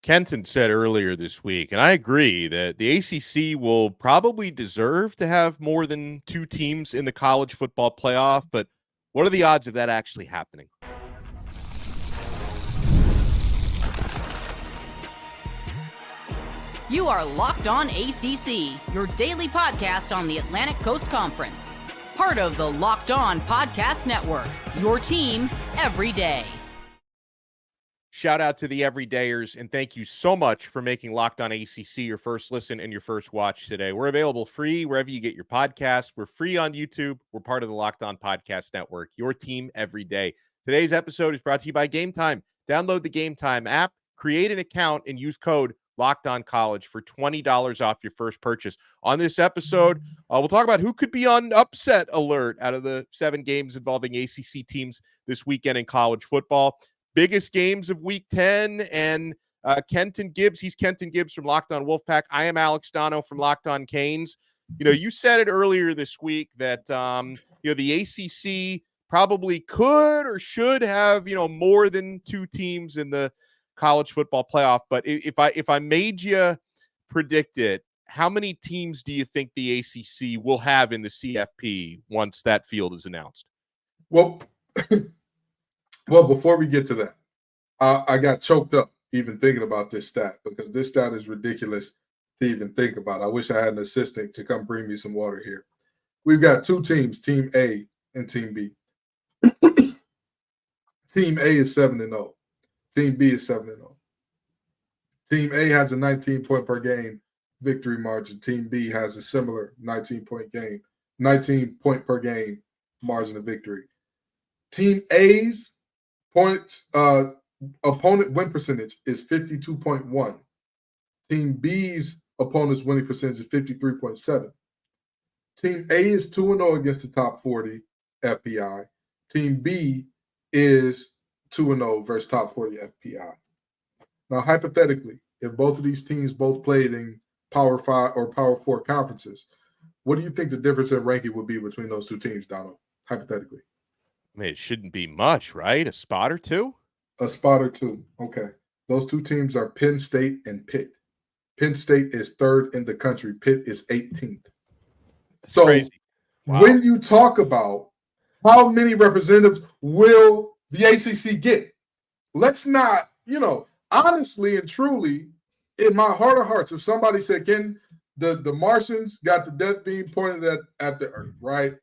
Kenton said earlier this week, and I agree that the ACC will probably deserve to have more than two teams in the college football playoff, but what are the odds of that actually happening? You are Locked On ACC, your daily podcast on the Atlantic Coast Conference. Part of the Locked On Podcast Network, your team every day. Shout out to the everydayers, and thank you so much for making Locked On ACC your first listen and your first watch today. We're available free wherever you get your podcasts. We're free on YouTube. We're part of the Locked On Podcast Network, your team every day. Today's episode is brought to you by Game Time. Download the Game Time app, create an account, and use code Locked On College for $20 off your first purchase. On this episode, we'll talk about who could be on upset alert out of the 7 games involving ACC teams this weekend in college football. Biggest games of Week 10, and Kenton Gibbs. He's Kenton Gibbs from Locked On Wolfpack. I am Alex Dono from Locked On Canes. You know, you said it earlier this week that the ACC probably could or should have more than 2 teams in the college football playoff. But if I made you predict it, how many teams do you think the ACC will have in the CFP once that field is announced? Well, before we get to that, I got choked up even thinking about this stat because this stat is ridiculous to even think about. I wish I had an assistant to come bring me some water here. We've got 2 teams, Team A and Team B. Team A is 7-0. Team B is 7-0. Team A has a 19-point per game victory margin. Team B has a similar 19-point per game margin of victory. Team A's opponent win percentage is 52.1. Team B's opponent's winning percentage is 53.7. Team A is 2-0 against the top 40 FPI. Team B is 2-0 versus top 40 FPI. Now, hypothetically, if both of these teams both played in Power 5 or Power 4 conferences, what do you think the difference in ranking would be between those 2 teams, Donald, hypothetically? I mean, it shouldn't be much, right? A spot or 2? A spot or 2. Okay. Those 2 teams are Penn State and Pitt. Penn State is 3rd in the country. Pitt is 18th. That's crazy. Wow. When you talk about how many representatives will the ACC get, let's not, honestly and truly, in my heart of hearts, if somebody said, Ken, the Martians got the death beam pointed at the earth, right?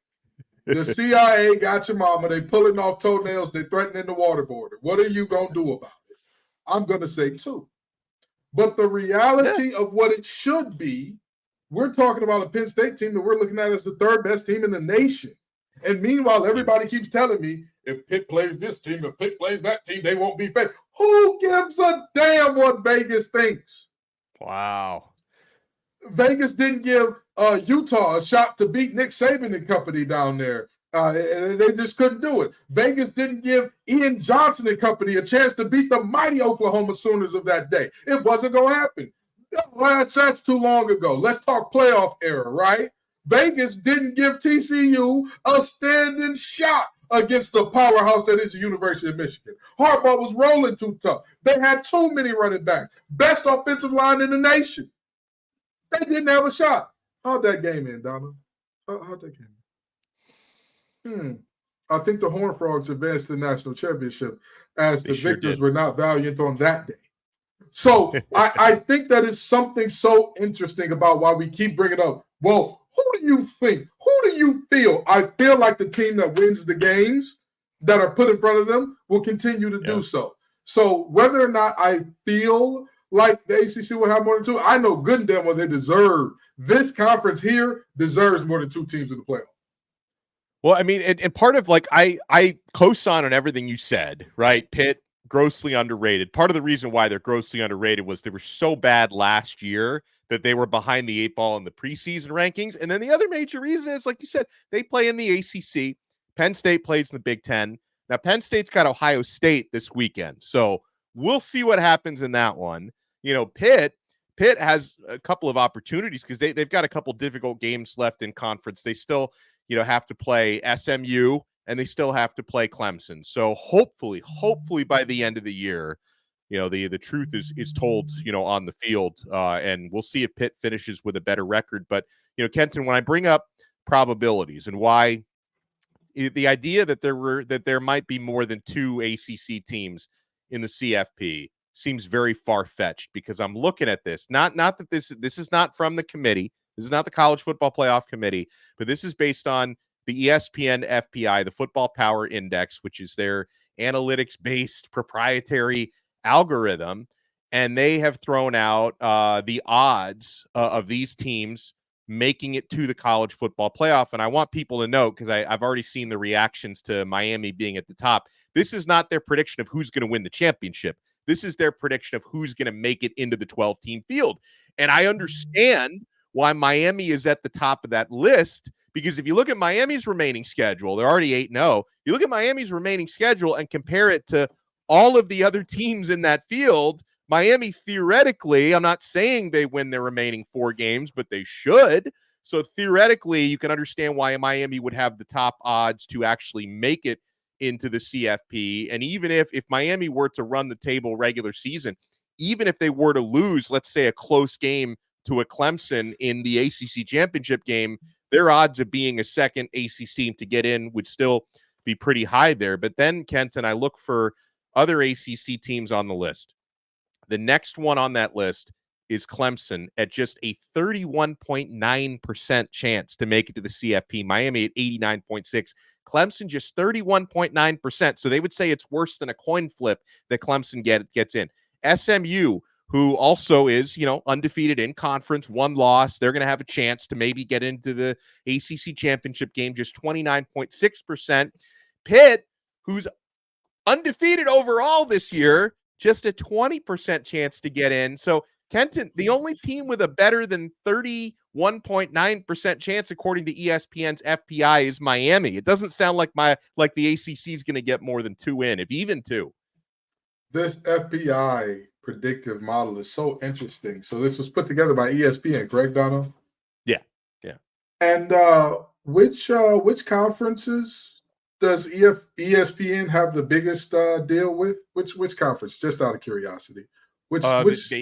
The CIA got your mama. They pulling off toenails. They threatening the water border. What are you going to do about it? I'm going to say 2. But the reality of what it should be, we're talking about a Penn State team that we're looking at as the 3rd best team in the nation. And meanwhile, everybody keeps telling me if Pitt plays this team, if Pitt plays that team, they won't be fair. Who gives a damn what Vegas thinks? Wow. Vegas didn't give Utah a shot to beat Nick Saban and company down there. And they just couldn't do it. Vegas didn't give Ian Johnson and company a chance to beat the mighty Oklahoma Sooners of that day. It wasn't going to happen. That's too long ago. Let's talk playoff era, right? Vegas didn't give TCU a standing shot against the powerhouse that is the University of Michigan. Harbaugh was rolling too tough. They had too many running backs. Best offensive line in the nation. They didn't have a shot. How'd that game end, Donna? How'd that game end? I think the Horned Frogs advanced to the national championship as the victors were not valiant on that day. So I think that is something so interesting about why we keep bringing up, well, who do you think? Who do you feel? I feel like the team that wins the games that are put in front of them will continue to do so. So whether or not I feel like the ACC will have more than 2, I know good and damn well they deserve. This conference here deserves more than 2 teams in the playoff. Well, I mean, and part of I co-sign on everything you said, right? Pitt, grossly underrated. Part of the reason why they're grossly underrated was they were so bad last year that they were behind the 8 ball in the preseason rankings. And then the other major reason is, like you said, they play in the ACC. Penn State plays in the Big Ten. Now, Penn State's got Ohio State this weekend. So we'll see what happens in that one. Pitt has a couple of opportunities because they've got a couple difficult games left in conference. They still, have to play SMU and they still have to play Clemson. So hopefully by the end of the year, the truth is told, on the field, and we'll see if Pitt finishes with a better record. But, Kenton, when I bring up probabilities and why the idea that there might be more than 2 ACC teams in the CFP seems very far-fetched, because I'm looking at this. Not that this is not from the committee. This is not the College Football Playoff Committee, but this is based on the ESPN FPI, the Football Power Index, which is their analytics-based proprietary algorithm, and they have thrown out the odds of these teams making it to the college football playoff. And I want people to know, because I've already seen the reactions to Miami being at the top. This is not their prediction of who's going to win the championship. This is their prediction of who's going to make it into the 12-team field. And I understand why Miami is at the top of that list, because if you look at Miami's remaining schedule, they're already 8-0. You look at Miami's remaining schedule and compare it to all of the other teams in that field, Miami, theoretically, I'm not saying they win their remaining 4 games, but they should. So theoretically, you can understand why Miami would have the top odds to actually make it into the CFP. And even if Miami were to run the table regular season, even if they were to lose, let's say, a close game to a Clemson in the ACC championship game, their odds of being a second ACC team to get in would still be pretty high there. But then, Kenton, I look for other ACC teams on the list. The next one on that list is Clemson at just a 31.9% chance to make it to the CFP. Miami at 89.6%. Clemson just 31.9%. So they would say it's worse than a coin flip that Clemson gets in. SMU, who also is, undefeated in conference, 1 loss. They're going to have a chance to maybe get into the ACC championship game, just 29.6%. Pitt, who's undefeated overall this year, just a 20% chance to get in. So, Kenton, the only team with a better than 31.9% chance, according to ESPN's FPI, is Miami. It doesn't sound like the ACC is going to get more than 2 in, if even 2. This FPI predictive model is so interesting. So this was put together by ESPN, correct, Donald? Yeah. And which conferences does ESPN have the biggest deal with? Which conference? Just out of curiosity. SEC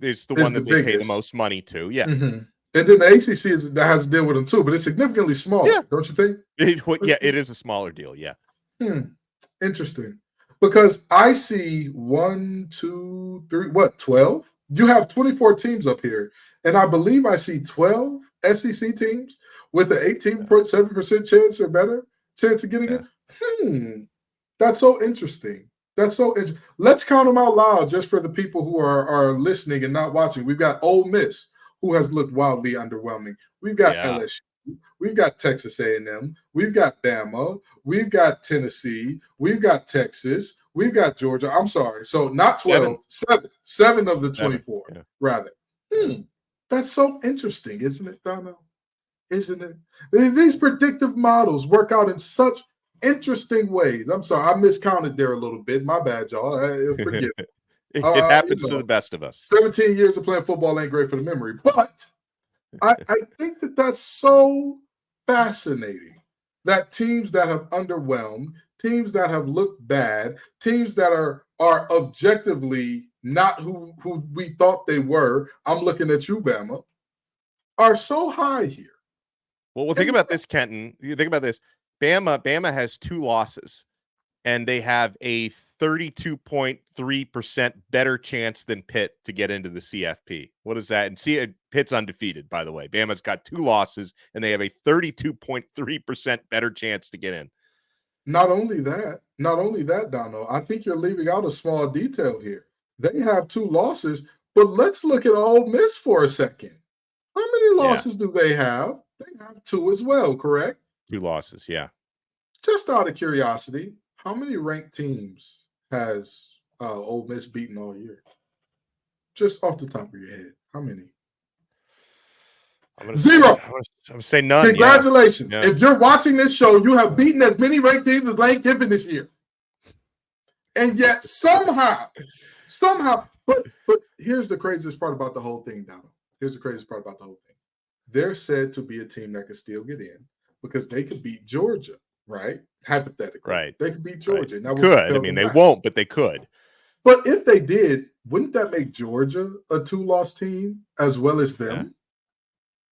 is the one that they pay the most money to. Yeah. Mm-hmm. And then the ACC that has to deal with them too, but it's significantly smaller, don't you think? It is a smaller deal. Yeah. Interesting. Because I see 1, 2, 3, 12? You have 24 teams up here, and I believe I see 12 SEC teams with an 18.7% chance or better chance of getting it. That's so interesting. Let's count them out loud just for the people who are listening and not watching. We've got Ole Miss, who has looked wildly underwhelming. We've got LSU. We've got Texas A&M. We've got Bama. We've got Tennessee. We've got Texas. We've got Georgia. I'm sorry. So not 12, 7 of the 24, rather. That's so interesting, isn't it, Donna? Isn't it? These predictive models work out in such interesting ways. I'm sorry, I miscounted there a little bit. My bad, y'all. Forgive me. It happens to the best of us. 17 years of playing football ain't great for the memory. But I think that's so fascinating that teams that have underwhelmed, teams that have looked bad, teams that are objectively not who we thought they were, I'm looking at you, Bama, are so high here. Well, think about this, Kenton. You think about this. Bama has 2 losses, and they have a 32.3% better chance than Pitt to get into the CFP. What is that? And Pitt's undefeated, by the way. Bama's got 2 losses, and they have a 32.3% better chance to get in. Not only that, Dono, I think you're leaving out a small detail here. They have 2 losses, but let's look at Ole Miss for a second. How many losses do they have? They have 2 as well, correct? 2 losses, yeah. Just out of curiosity, how many ranked teams has Ole Miss beaten all year? Just off the top of your head, how many? 0. I'm going to say none. Congratulations. Yeah. If you're watching this show, you have beaten as many ranked teams as Lane Kiffin this year. And yet somehow, but here's the craziest part about the whole thing, Donald. Here's the craziest part about the whole thing. They're said to be a team that could still get in because they could beat Georgia right? Hypothetically, Right. they could beat Right. Georgia. And that would Could. I propel mean, them they back. won't, but they could. But if they did, wouldn't that make Georgia a 2-loss team as well as them?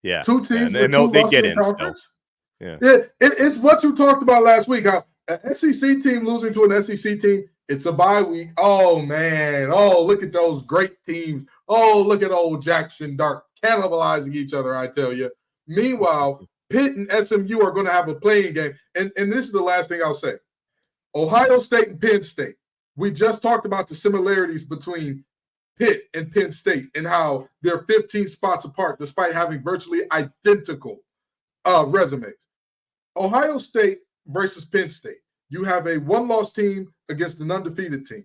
Yeah. Two teams with And 2 they losses get in in still. conference? Yeah. It's what you talked about last week. How an SEC team losing to an SEC team, it's a bye week. Oh, man. Oh, look at those great teams. Oh, look at old Jackson Dart cannibalizing each other, I tell you. Meanwhile, Pitt and SMU are going to have a playing game. And this is the last thing I'll say. Ohio State and Penn State. We just talked about the similarities between Pitt and Penn State and how they're 15 spots apart despite having virtually identical resumes. Ohio State versus Penn State. You have a 1-loss team against an undefeated team.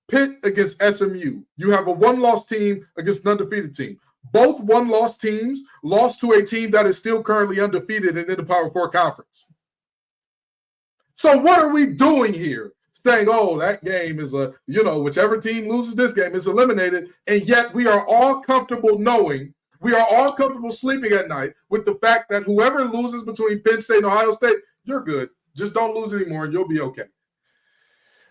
Pitt against SMU. You have a 1-loss team against an undefeated team. Both 1-loss teams lost to a team that is still currently undefeated and in the Power 4 conference. So what are we doing here? Saying, oh, that game is whichever team loses this game is eliminated. And yet we are all comfortable knowing, we are all comfortable sleeping at night with the fact that whoever loses between Penn State and Ohio State, you're good. Just don't lose anymore and you'll be okay.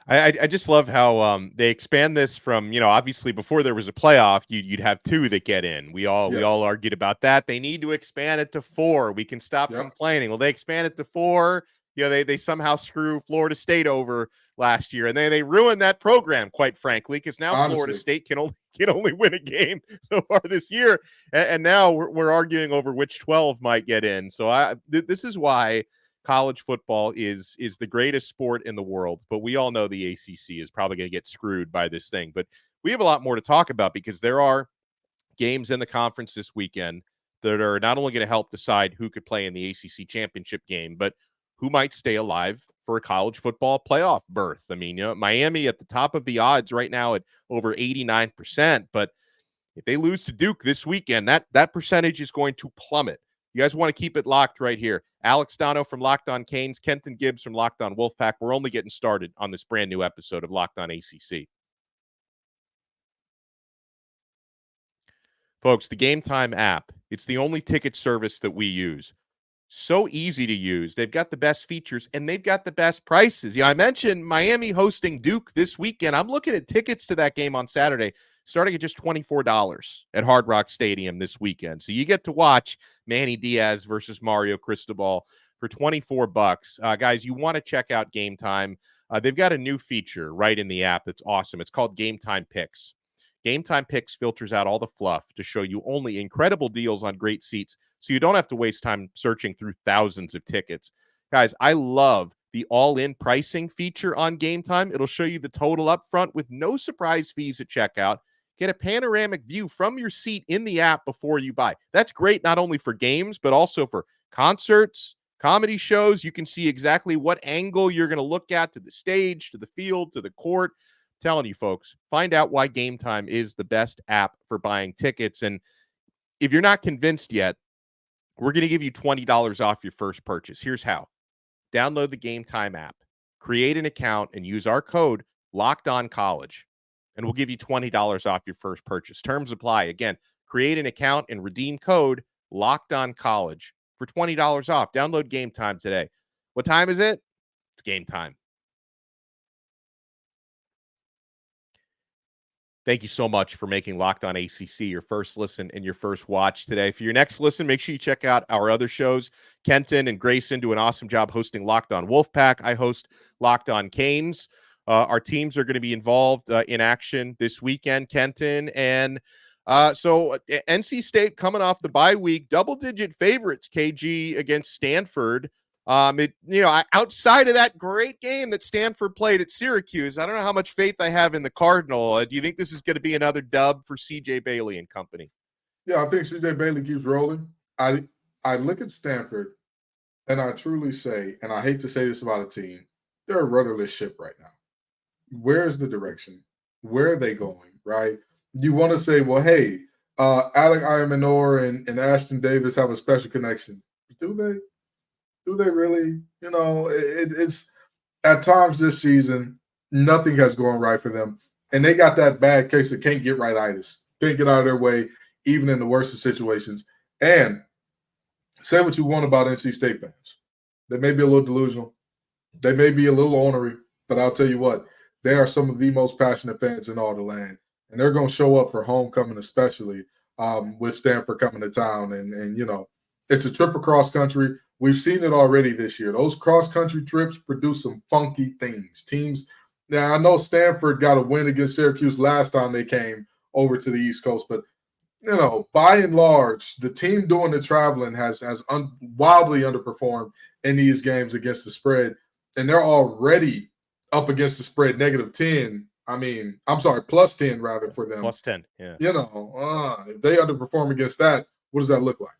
I just love how they expand this from, obviously before there was a playoff, you'd have 2 that get in. We all argued about that. They need to expand it to 4. We can stop complaining. Well, they expand it to 4. They somehow screw Florida State over last year, and they ruined that program, quite frankly, because now honestly, Florida State can only win a game so far this year, and now we're arguing over which 12 might get in. So this is why college football is the greatest sport in the world, but we all know the ACC is probably going to get screwed by this thing. But we have a lot more to talk about because there are games in the conference this weekend that are not only going to help decide who could play in the ACC championship game, but who might stay alive for a college football playoff berth. I mean, Miami at the top of the odds right now at over 89%, but if they lose to Duke this weekend, that percentage is going to plummet. You guys want to keep it locked right here. Alex Dono from Locked On Canes, Kenton Gibbs from Locked On Wolfpack. We're only getting started on this brand new episode of Locked On ACC. Folks, the Game Time app, it's the only ticket service that we use. So easy to use. They've got the best features and they've got the best prices. I mentioned Miami hosting Duke this weekend. I'm looking at tickets to that game on Saturday, starting at just $24 at Hard Rock Stadium this weekend. So you get to watch Manny Diaz versus Mario Cristobal for $24. Guys, you want to check out Game Time. They've got a new feature right in the app that's awesome. It's called Game Time Picks. Game Time Picks filters out all the fluff to show you only incredible deals on great seats, so you don't have to waste time searching through thousands of tickets. Guys, I love the all-in pricing feature on Game Time. It'll show you the total up front with no surprise fees at checkout. Get a panoramic view from your seat in the app before you buy. That's great not only for games, but also for concerts, comedy shows. You can see exactly what angle you're going to look at, to the stage, to the field, to the court. I'm telling you, folks, find out why Game Time is the best app for buying tickets. And if you're not convinced yet, we're going to give you $20 off your first purchase. Here's how. Download the Game Time app, create an account, and use our code LOCKEDONCollege, and we'll give you $20 off your first purchase. Terms apply. Again, create an account and redeem code LOCKEDONCollege for $20 off. Download Game Time today. What time is it? It's game time. Thank you so much for making Locked On ACC your first listen and your first watch today. For your next listen, make sure you check out our other shows. Kenton and Grayson do an awesome job hosting Locked On Wolfpack. I host Locked On Canes. Our teams are going to be involved in action this weekend, Kenton. And so NC State coming off the bye week, double-digit favorites, KG against Stanford. Outside of that great game that Stanford played at Syracuse, I don't know how much faith I have in the Cardinal. Do you think this is going to be another dub for C.J. Bailey and company? Yeah, I think C.J. Bailey keeps rolling. I look at Stanford, and I truly say, and I hate to say this about a team, they're a rudderless ship right now. Where's the direction? Where are they going, right? You want to say, well, hey, Alec Ironmanor and Ashton Davis have a special connection. Do they? Do they really? It's at times this season, nothing has gone right for them. And they got that bad case of can't get right-itis. Can't get out of their way, even in the worst of situations. And say what you want about NC State fans. They may be a little delusional. They may be a little ornery, but I'll tell you what, they are some of the most passionate fans in all the land. And they're going to show up for homecoming, especially with Stanford coming to town. And, you know, it's a trip across country. We've seen it already this year. Those cross-country trips produce some funky things. Teams, now I know Stanford got a win against Syracuse last time they came over to the East Coast, but you know, by and large, the team doing the traveling has wildly underperformed in these games against the spread, and they're already up against the spread -10. I mean, I'm sorry, +10 rather for them. +10, yeah. You know, if they underperform against that, what does that look like?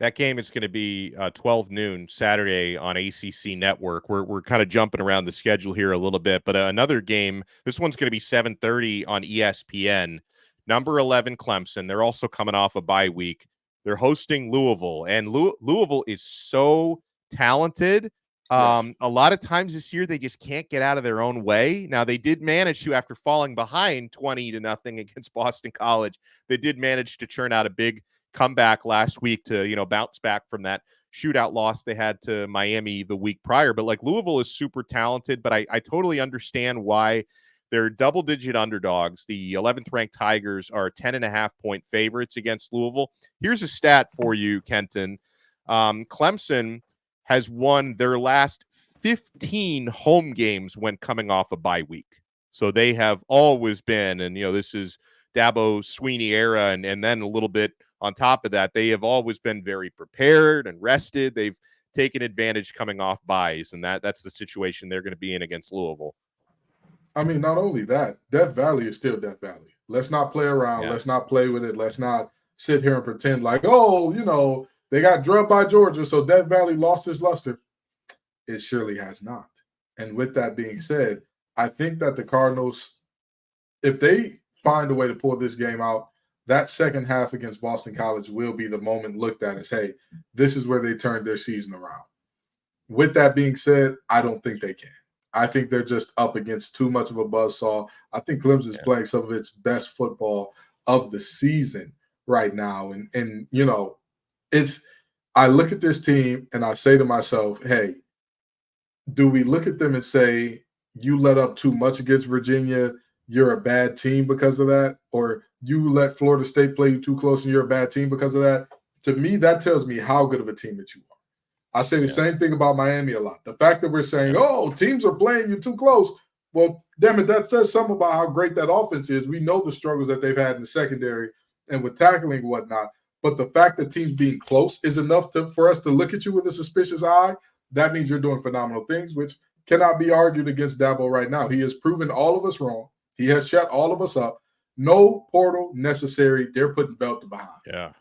That game is going to be 12 noon Saturday on ACC Network. We're kind of jumping around the schedule here a little bit, but another game. This one's going to be 7:30 on ESPN. Number 11 Clemson. They're also coming off a bye week. They're hosting Louisville, and Louisville is so talented. Yes. A lot of times this year they just can't get out of their own way. Now they did manage to, after falling behind 20-0 against Boston College, they did manage to churn out a big comeback last week to, you know, bounce back from that shootout loss they had to Miami the week prior. But like Louisville is super talented, but I totally understand why they're double-digit underdogs. The 11th ranked Tigers are 10.5-point favorites against Louisville. Here's a stat for you, Kenton. Clemson has won their last 15 home games when coming off a bye week. So they have always been, and you know, this is Dabo Sweeney era, and then a little bit on top of that, they have always been very prepared and rested. They've taken advantage coming off byes, and that's the situation they're going to be in against Louisville. I mean, not only that, Death Valley is still Death Valley. Let's not play around. Yeah. Let's not play with it. Let's not sit here and pretend like, oh, you know, they got drubbed by Georgia, so Death Valley lost its luster. It surely has not. And with that being said, I think that the Cardinals, if they find a way to pull this game out, that second half against Boston College will be the moment looked at as, hey, this is where they turned their season around. With that being said, I don't think they can. I think they're just up against too much of a buzzsaw. I think Clemson's playing some of its best football of the season right now. And you know, I look at this team and I say to myself, hey, do we look at them and say, you let up too much against Virginia, you're a bad team because of that? Or you let Florida State play you too close and you're a bad team because of that? To me, that tells me how good of a team that you are. I say the same thing about Miami a lot. The fact that we're saying, oh, teams are playing you too close. Well, damn it, that says something about how great that offense is. We know the struggles that they've had in the secondary and with tackling and whatnot. But the fact that teams being close is enough for us to look at you with a suspicious eye. That means you're doing phenomenal things, which cannot be argued against Dabo right now. He has proven all of us wrong. He has shut all of us up. No portal necessary. They're putting belt behind.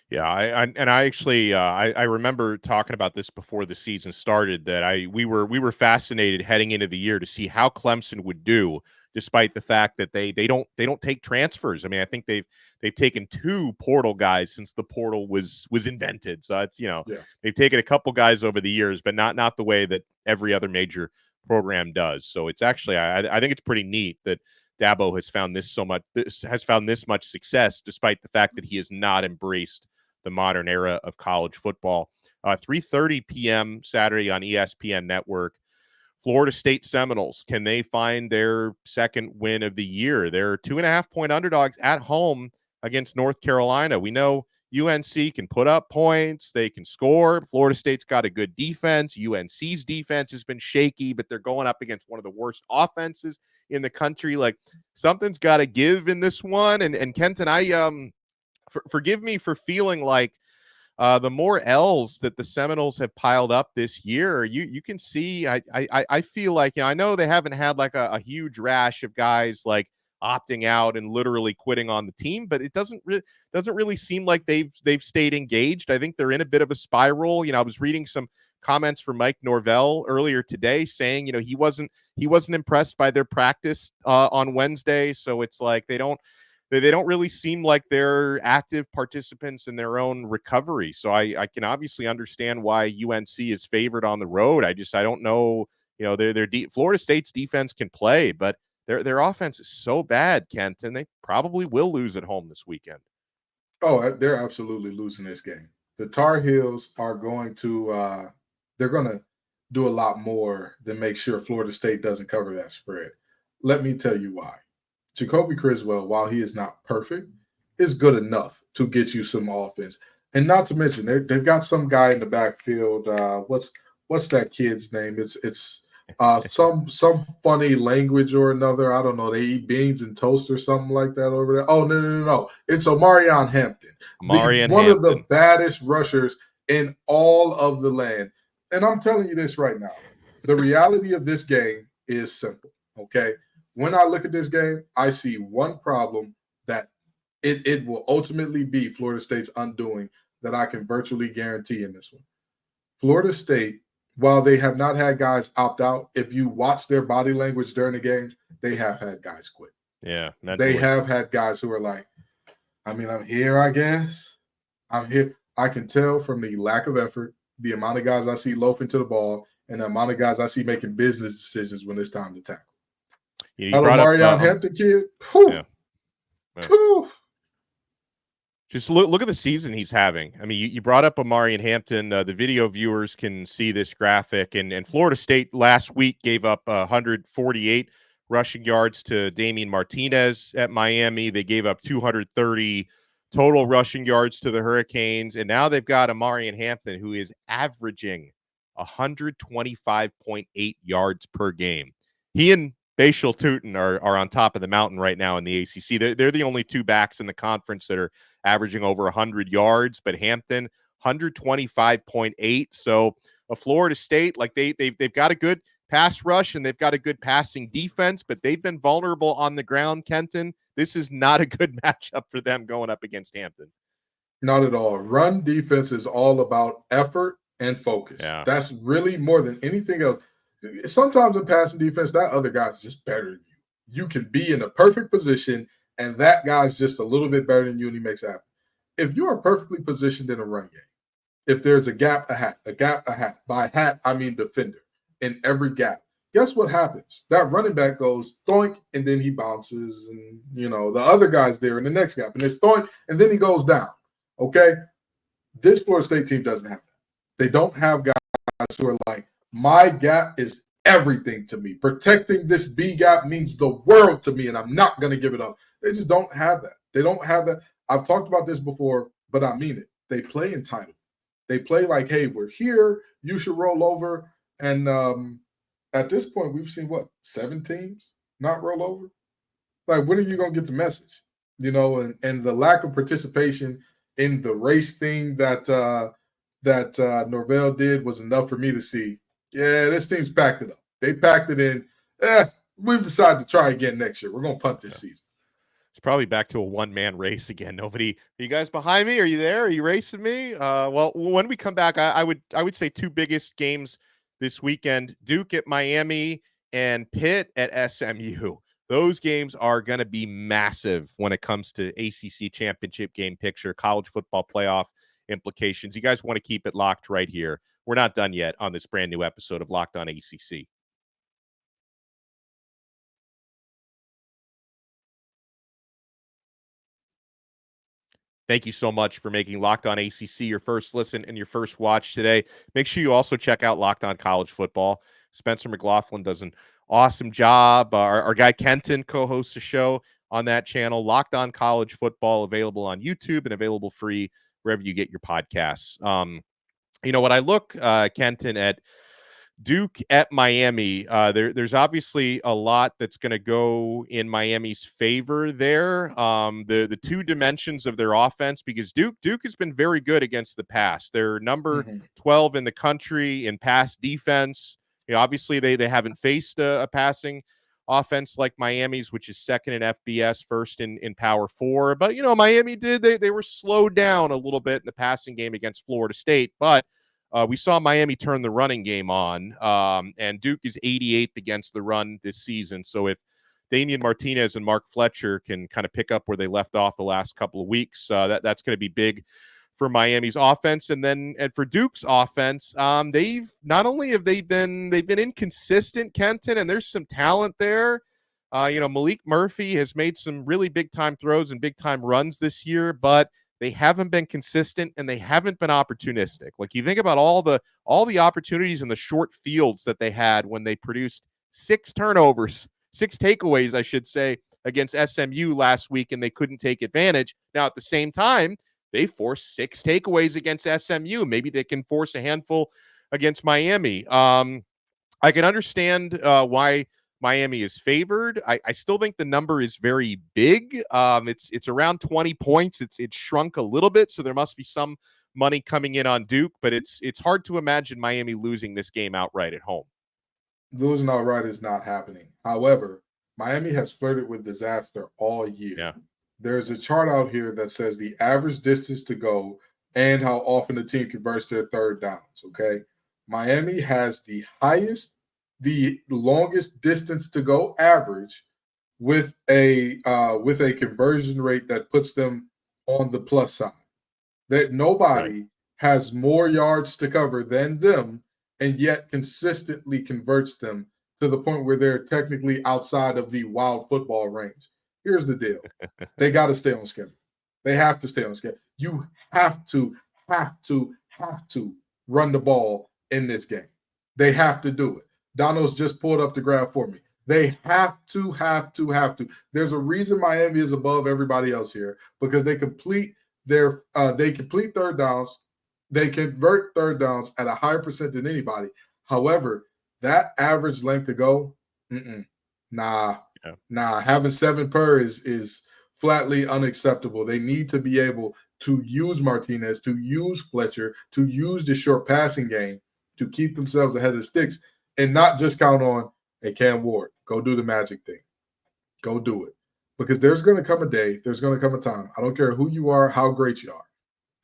Yeah, I actually I remember talking about this before the season started, that we were fascinated heading into the year to see how Clemson would do, despite the fact that they don't take transfers. I mean, I think they've taken 2 portal guys since the portal was invented. So it's, you know, they've taken a couple guys over the years, but not the way that every other major program does. So it's actually I think it's pretty neat that Dabo has found this much success, despite the fact that he has not embraced the modern era of college football. 3:30 p.m. Saturday on ESPN Network. Florida State Seminoles, can they find their second win of the year? They're 2.5-point underdogs at home against North Carolina. We know UNC can put up points. They can score. Florida State's got a good defense. UNC's defense has been shaky, but they're going up against one of the worst offenses in the country. Like, something's got to give in this one. And Kenton, forgive me for feeling like the more L's that the Seminoles have piled up this year, you can see. I feel like, you know, I know they haven't had like a huge rash of guys like opting out and literally quitting on the team, but it doesn't really seem like they've stayed engaged. I think they're in a bit of a spiral. You know, I was reading some comments from Mike Norvell earlier today saying, you know, he wasn't impressed by their practice on Wednesday. So it's like they don't really seem like they're active participants in their own recovery. So I can obviously understand why UNC is favored on the road. I don't know, you know, Florida State's defense can play, but their offense is so bad, Kent, and they probably will lose at home this weekend. Oh, they're absolutely losing this game. The Tar Heels are going to do a lot more than make sure Florida State doesn't cover that spread. Let me tell you why. Jacoby Criswell, while he is not perfect, is good enough to get you some offense. And not to mention, they've got some guy in the backfield. What's that kid's name? It's some funny language or another. I don't know. They eat beans and toast or something like that over there. Oh no! It's Omarion Hampton, one of the baddest rushers in all of the land. And I'm telling you this right now. The reality of this game is simple. Okay, when I look at this game, I see one problem that it will ultimately be Florida State's undoing that I can virtually guarantee in this one. Florida State, while they have not had guys opt out, if you watch their body language during the games, they have had guys quit. Yeah. They have had guys who are like, I mean, I'm here, I guess. I'm here. I can tell from the lack of effort, the amount of guys I see loafing to the ball, and the amount of guys I see making business decisions when it's time to tackle. Hello, Marion Hampton kid. Yeah. Just look at the season he's having. I mean, you brought up Omarion Hampton. The video viewers can see this graphic. And Florida State last week gave up 148 rushing yards to Damian Martinez at Miami. They gave up 230 total rushing yards to the Hurricanes. And now they've got Omarion Hampton, who is averaging 125.8 yards per game. He and Bashal Tutin are on top of the mountain right now in the ACC. They're the only two backs in the conference that are averaging over 100 yards, but Hampton 125.8. So a Florida State, like they've got a good pass rush and they've got a good passing defense, but they've been vulnerable on the ground, Kenton. This is not a good matchup for them going up against Hampton. Not at all. Run defense is all about effort and focus. Yeah. That's really more than anything else. Sometimes in passing defense, that other guy's just better than you. You can be in a perfect position, and that guy's just a little bit better than you, and he makes it happen. If you are perfectly positioned in a run game, if there's a gap, a hat. By hat, I mean defender in every gap. Guess what happens? That running back goes thoink, and then he bounces, and the other guy's there in the next gap, and it's thoink, and then he goes down. Okay, this Florida State team doesn't have that. They don't have guys who are like, my gap is everything to me. Protecting this B gap means the world to me, and I'm not going to give it up. They just don't have that. They don't have that. I've talked about this before, but I mean it. They play entitled. They play like, hey, we're here. You should roll over. And at this point, we've seen, 7 teams not roll over? Like, when are you going to get the message? And the lack of participation in the race thing that Norvell did was enough for me to see, yeah, this team's packed it up. They packed it in. We've decided to try again next year. We're going to punt this season. It's probably back to a one-man race again. Nobody. Are you guys behind me? Are you there? Are you racing me? Well, when we come back, I would say 2 biggest games this weekend: Duke at Miami and Pitt at SMU. Those games are going to be massive when it comes to ACC championship game picture, college football playoff implications. You guys want to keep it locked right here. We're not done yet on this brand new episode of Locked On ACC. Thank you so much for making Locked On ACC your first listen and your first watch today. Make sure you also check out Locked On College Football. Spencer McLaughlin does an awesome job. Our guy Kenton co-hosts a show on that channel. Locked On College Football, available on YouTube and available free wherever you get your podcasts. When I look, Kenton, at Duke at Miami, there's obviously a lot that's going to go in Miami's favor there. The 2 dimensions of their offense, because Duke has been very good against the pass. They're number 12 in the country in pass defense. Obviously they haven't faced a passing offense like Miami's, which is second in FBS, first in Power 4. But Miami they were slowed down a little bit in the passing game against Florida State, but we saw Miami turn the running game on, and Duke is 88th against the run this season. So if Damian Martinez and Mark Fletcher can kind of pick up where they left off the last couple of weeks, that's going to be big for Miami's offense. And for Duke's offense, they've been inconsistent, Kenton, and there's some talent there. Malik Murphy has made some really big time throws and big time runs this year, but they haven't been consistent and they haven't been opportunistic. Like you think about all the opportunities in the short fields that they had when they produced 6 takeaways, I should say, against SMU last week, and they couldn't take advantage. Now, at the same time, they forced 6 takeaways against SMU. Maybe they can force a handful against Miami. I can understand why Miami is favored. I still think the number is very big. It's around 20 points. It's shrunk a little bit, so there must be some money coming in on Duke, but it's hard to imagine Miami losing this game outright at home. Losing outright is not happening. However, Miami has flirted with disaster all year. Yeah. There's a chart out here that says the average distance to go and how often the team converts their third downs, okay? Miami has the longest distance to go average with a conversion rate that puts them on the plus side. That nobody has more yards to cover than them, and yet consistently converts them to the point where they're technically outside of the wild football range. Here's the deal. They got to stay on schedule. They have to stay on schedule. You have to run the ball in this game. They have to do it. Dono's just pulled up the graph for me. They have to. There's a reason Miami is above everybody else here, because they complete third downs. They convert third downs at a higher percent than anybody. However, that average length to go, nah. Having 7 per is flatly unacceptable. They need to be able to use Martinez, to use Fletcher, to use the short passing game to keep themselves ahead of the sticks, and not just count on, hey, Cam Ward, go do the magic thing. Go do it. Because there's going to come a day, there's going to come a time. I don't care who you are, how great you are.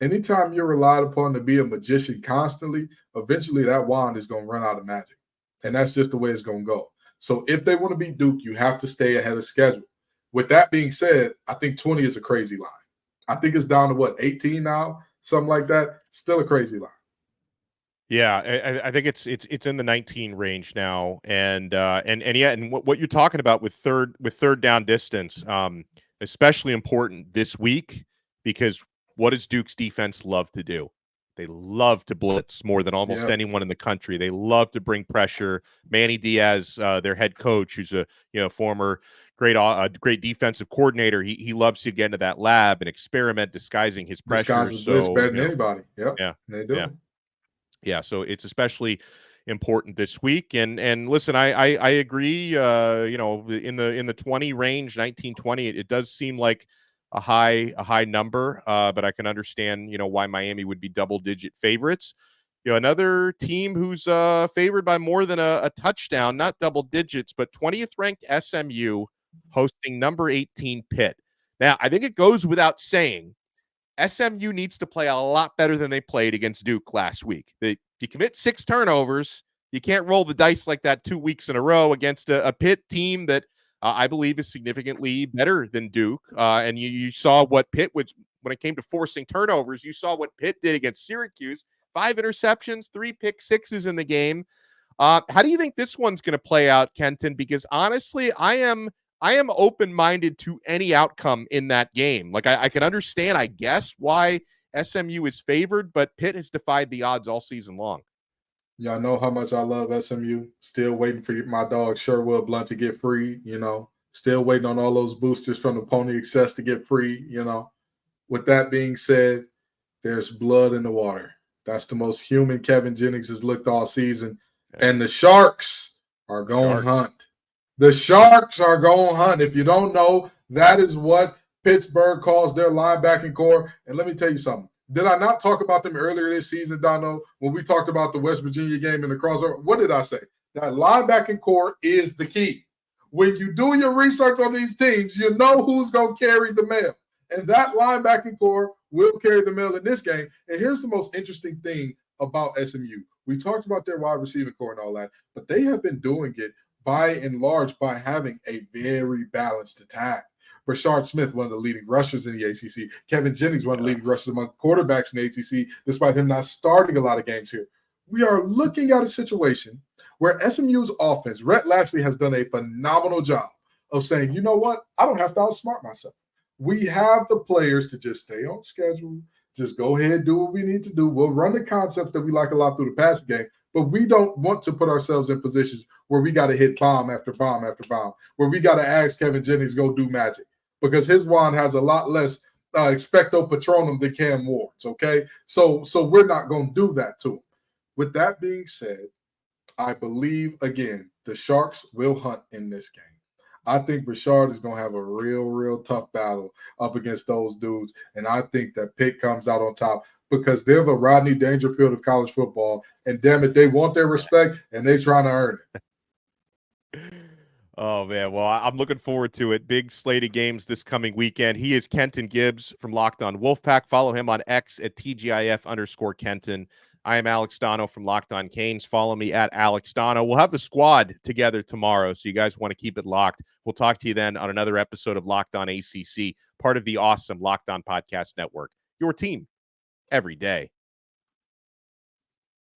Anytime you're relied upon to be a magician constantly, eventually that wand is going to run out of magic. And that's just the way it's going to go. So if they want to beat Duke, you have to stay ahead of schedule. With that being said, I think 20 is a crazy line. I think it's down to 18 now, something like that. Still a crazy line. Yeah, I think it's in the 19 range now, and what you're talking about with third down distance, especially important this week, because what does Duke's defense love to do? They love to blitz more than almost anyone in the country. They love to bring pressure. Manny Diaz, their head coach, who's a former great defensive coordinator, he loves to get into that lab and experiment disguising his pressure. Blitz better than anybody. Yeah, they do. Yeah, so it's especially important this week. And listen, I agree. In the 20 range, 19-20, it does seem like a high number, but I can understand why Miami would be double-digit favorites. Another team who's favored by more than a touchdown, not double digits, but 20th ranked SMU hosting number 18 Pitt. Now, I think it goes without saying, SMU needs to play a lot better than they played against Duke last week. If you commit 6 turnovers, you can't roll the dice like that 2 weeks in a row against a Pitt team that I believe is significantly better than Duke. And you saw what Pitt was when it came to forcing turnovers. You saw what Pitt did against Syracuse. 5 interceptions, 3 pick sixes in the game. How do you think this one's going to play out, Kenton? Because honestly, I am open-minded to any outcome in that game. Like I can understand, I guess, why SMU is favored, but Pitt has defied the odds all season long. Y'all know how much I love SMU. Still waiting for my dog Sherwood Blunt to get free, Still waiting on all those boosters from the Pony Excess to get free, With that being said, there's blood in the water. That's the most human Kevin Jennings has looked all season. Yeah. And the Sharks are going hunt. The Sharks are going hunt. If you don't know, that is what Pittsburgh calls their linebacking core. And let me tell you something. Did I not talk about them earlier this season, Dono, when we talked about the West Virginia game in the crossover? What did I say? That linebacking core is the key. When you do your research on these teams, you know who's going to carry the mail. And that linebacking core will carry the mail in this game. And here's the most interesting thing about SMU. We talked about their wide receiving core and all that, but they have been doing it by and large by having a very balanced attack. Rashard Smith, one of the leading rushers in the ACC. Kevin Jennings, one of the leading rushers among quarterbacks in the ACC, despite him not starting a lot of games here. We are looking at a situation where SMU's offense, Rhett Lashley has done a phenomenal job of saying, you know what? I don't have to outsmart myself. We have the players to just stay on schedule, just go ahead, do what we need to do. We'll run the concepts that we like a lot through the passing game, but we don't want to put ourselves in positions where we got to hit bomb after bomb after bomb, where we got to ask Kevin Jennings go do magic, because his wand has a lot less expecto patronum than Cam Ward's, okay? So we're not going to do that to him. With that being said, I believe, again, the Sharks will hunt in this game. I think Richard is going to have a real tough battle up against those dudes, and I think that Pitt comes out on top because they're the Rodney Dangerfield of college football, and damn it, they want their respect, and they're trying to earn it. Oh, man. Well, I'm looking forward to it. Big slate of games this coming weekend. He is Kenton Gibbs from Locked On Wolfpack. Follow him on X at TGIF_Kenton. I am Alex Dono from Locked On Canes. Follow me at Alex Dono. We'll have the squad together tomorrow, so you guys want to keep it locked. We'll talk to you then on another episode of Locked On ACC, part of the awesome Locked On Podcast Network. Your team every day.